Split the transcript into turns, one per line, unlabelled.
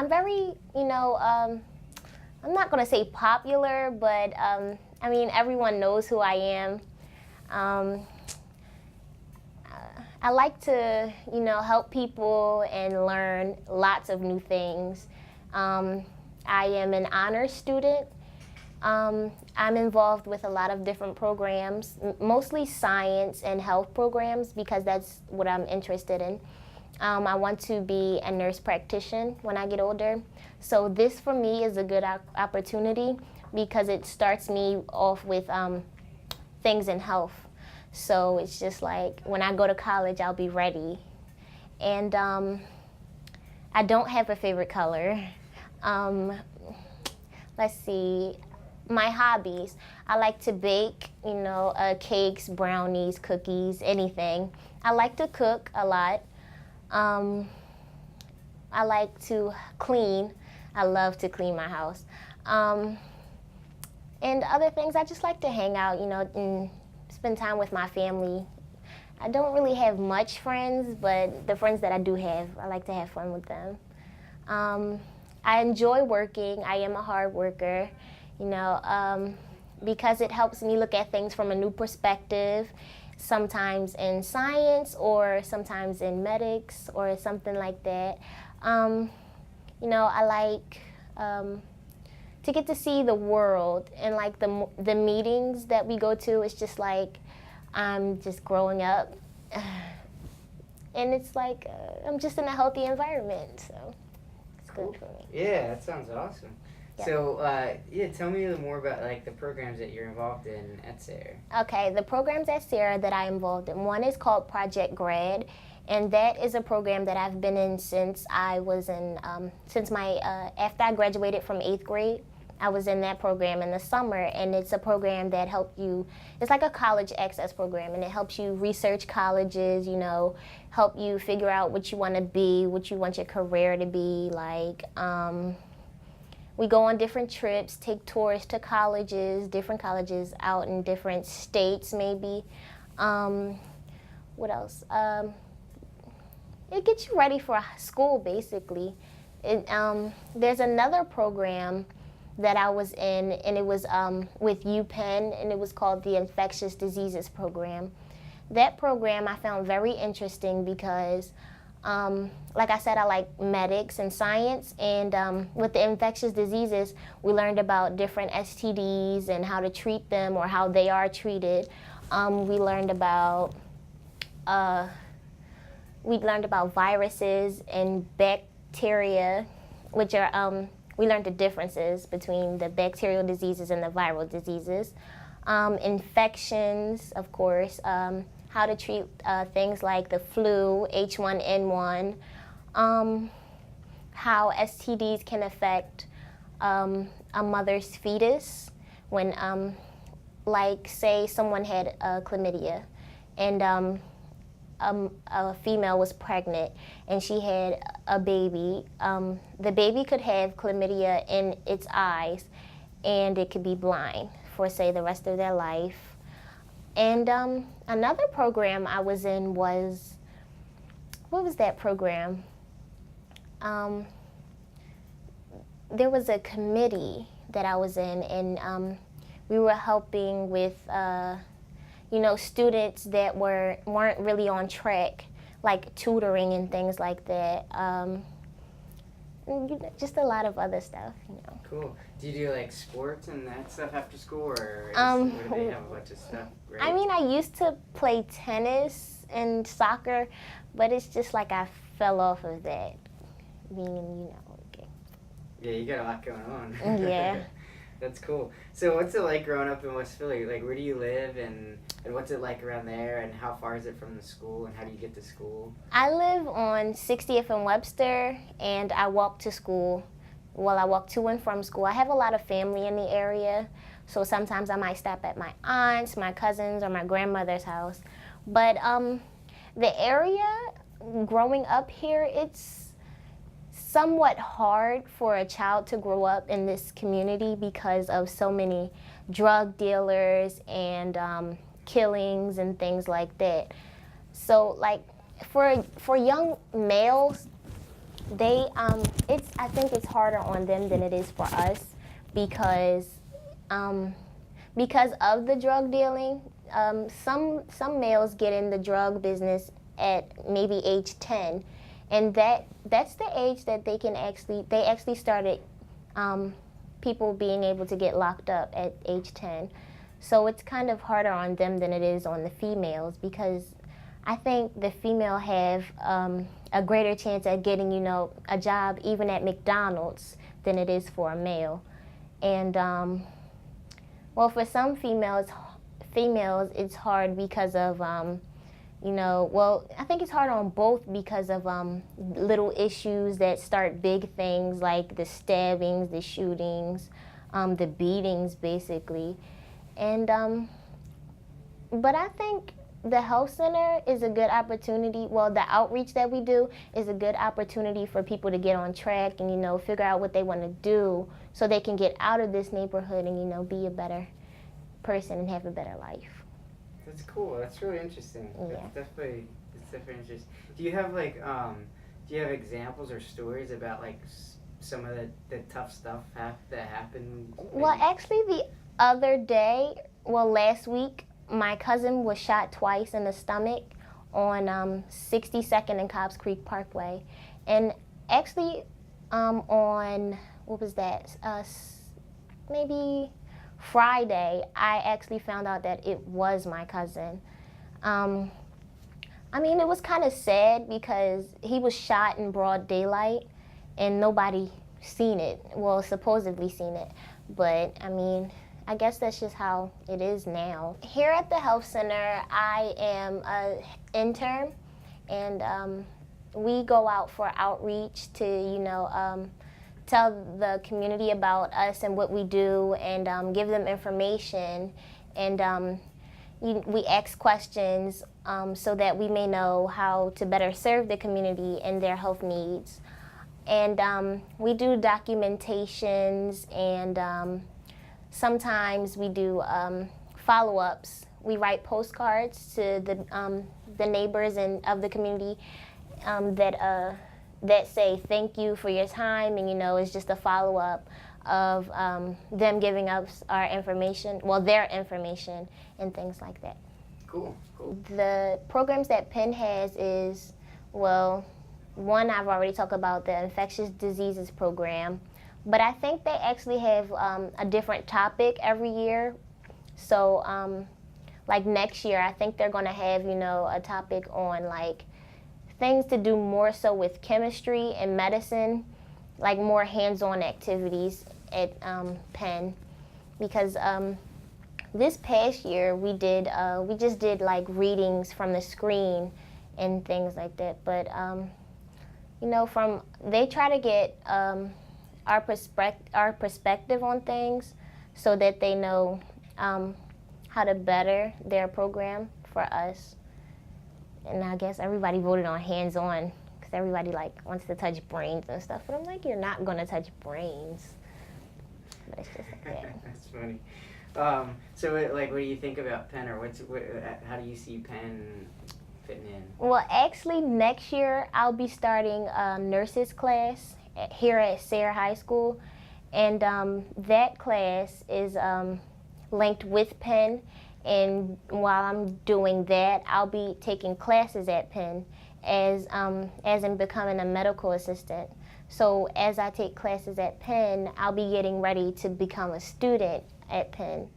I'm very, I'm not gonna say popular, but I mean, everyone knows who I am. Um, I like to, help people and learn lots of new things. I am an honors student. I'm involved with a lot of different programs, mostly science and health programs because that's what I'm interested in. I want to be a nurse practitioner when I get older. So this for me is a good opportunity because it starts me off with things in health. So it's just like when I go to college, I'll be ready. And I don't have a favorite color. Let's see, my hobbies. I like to bake, cakes, brownies, cookies, anything. I like to cook a lot. I like to clean. I love to clean my house. And other things, I just like to hang out, and spend time with my family. I don't really have much friends, but the friends that I do have, I like to have fun with them. I enjoy working. I am a hard worker, because it helps me look at things from a new perspective, sometimes in science or sometimes in medics or something like that. I like to get to see the world, and like the meetings that we go to, it's just like I'm just growing up, and it's like I'm just in a healthy environment, so it's good for me.
Yeah, that sounds awesome.
Yeah.
So, tell me a little more about like the programs that you're involved in at Sayre.
Okay, the programs at Sayre that I'm involved in, one is called Project Grad, and that is a program that I've been in since I was in, after I graduated from 8th grade. I was in that program in the summer, and it's a program that helps you, it's like a college access program, and it helps you research colleges, help you figure out what you want to be, what you want your career to be like. We go on different trips, take tours to colleges, different colleges out in different states maybe. What else? It gets you ready for school basically. There's another program that I was in, and it was with Penn, and it was called the Infectious Diseases Program. That program I found very interesting because, like I said, I like medics and science, and with the infectious diseases, we learned about different STDs and how to treat them or how they are treated. We learned about viruses and bacteria, which are we learned the differences between the bacterial diseases and the viral diseases. Infections, of course, how to treat things like the flu, H1N1, how STDs can affect a mother's fetus when, like, say someone had chlamydia, and a female was pregnant and she had a baby. The baby could have chlamydia in its eyes, and it could be blind for, say, the rest of their life. And another program I was in was, what was that program? There was a committee that I was in, and we were helping with students that weren't really on track, like tutoring and things like that. Just a lot of other stuff,
Cool. Do you do like sports and that stuff after school, or or do they have a bunch of stuff? Right?
I mean, I used to play tennis and soccer, but it's just like I fell off of that, being,
Yeah, you got a lot going on.
Yeah.
That's cool. So what's it like growing up in West Philly? Like, where do you live, and what's it like around there, and how far is it from the school, and how do you get to school?
I live on 60th and Webster, and I walk to school. Well, I walk to and from school. I have a lot of family in the area, so sometimes I might stop at my aunt's, my cousin's, or my grandmother's house. But the area, growing up here, it's somewhat hard for a child to grow up in this community because of so many drug dealers and killings and things like that. So, like, for young males, I think it's harder on them than it is for us because um, because of the drug dealing. Some males get in the drug business at maybe age 10, and that's the age that they actually started um, people being able to get locked up at age 10. So it's kind of harder on them than it is on the females because I think the female have a greater chance at getting, a job even at McDonald's than it is for a male. And well, for some females, it's hard because of, well, I think it's hard on both because of little issues that start big things like the stabbings, the shootings, the beatings, basically. And but I think the health center is a good opportunity. Well, the outreach that we do is a good opportunity for people to get on track and figure out what they want to do so they can get out of this neighborhood and be a better person and have a better life.
That's cool. That's really interesting.
Yeah.
That's definitely interesting. Do you have examples or stories about like some of the tough stuff that happened?
Well, actually, the other day, last week, my cousin was shot twice in the stomach on 62nd and Cobbs Creek Parkway. And actually, on, what was that, maybe Friday, I actually found out that it was my cousin. It was kind of sad because he was shot in broad daylight and nobody seen it. Well, supposedly seen it. But, I guess that's just how it is now. Here at the health center, I am an intern, and we go out for outreach to, tell the community about us and what we do, and give them information, and we ask questions so that we may know how to better serve the community and their health needs. And we do documentations, and sometimes we do follow-ups. We write postcards to the neighbors and of the community that say thank you for your time, and it's just a follow-up of them giving us our information, their information and things like that.
Cool.
The programs that Penn has is, one I've already talked about, the infectious diseases program. But I think they actually have a different topic every year. So, like next year, I think they're going to have, a topic on like things to do more so with chemistry and medicine, like more hands-on activities at Penn. Because this past year we just did like readings from the screen and things like that. But they try to get our perspective on things so that they know how to better their program for us. And I guess everybody voted on hands-on because everybody wants to touch brains and stuff. But I'm like, you're not going to touch brains. But it's just like that.
That's funny. So what do you think about Penn, or how do you see Penn fitting in?
Well, actually, next year I'll be starting a nurses class here at Sayre High School, and that class is linked with Penn, and while I'm doing that, I'll be taking classes at Penn as in becoming a medical assistant. So as I take classes at Penn, I'll be getting ready to become a student at Penn.